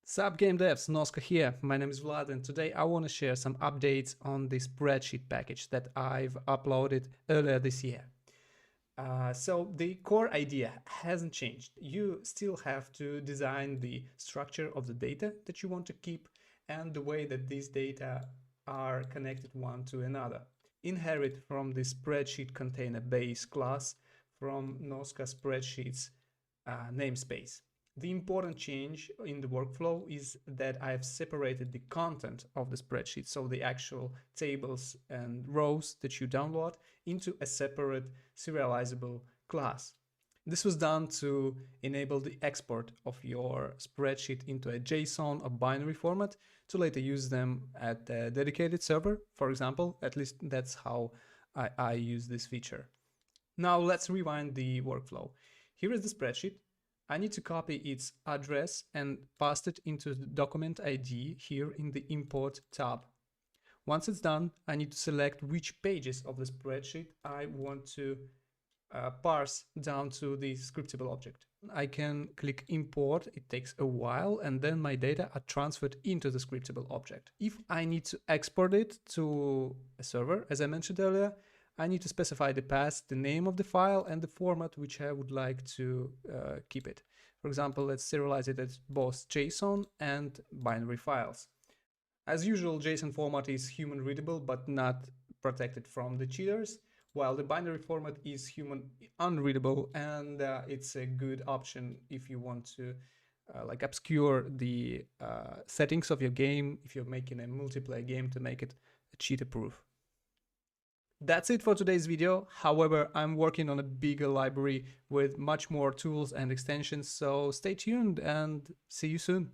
Sup game devs, Noska here. My name is Vlad and today I want to share some updates on the spreadsheet package that I've uploaded earlier this year. So the core idea hasn't changed. You still have to design the structure of the data that you want to keep and the way that these data are connected one to another. Inherit from the spreadsheet container base class from Noska Spreadsheets namespace. The important change in the workflow is that I've separated the content of the spreadsheet, so the actual tables and rows that you download, into a separate serializable class. This was done to enable the export of your spreadsheet into a JSON or binary format to later use them at a dedicated server, for example. At least that's how I use this feature. Now let's rewind the workflow. Here is the spreadsheet. I need to copy its address and paste it into the document ID here in the import tab. Once it's done, I need to select which pages of the spreadsheet I want to parse down to the scriptable object. I can click import, it takes a while, and then my data are transferred into the scriptable object. If I need to export it to a server, as I mentioned earlier, I need to specify the path, the name of the file, and the format which I would like to keep it. For example, let's serialize it as both JSON and binary files. As usual, JSON format is human readable but not protected from the cheaters, while the binary format is human unreadable, and it's a good option if you want to obscure the settings of your game if you're making a multiplayer game to make it cheater proof. That's it for today's video. However, I'm working on a bigger library with much more tools and extensions, so stay tuned and see you soon.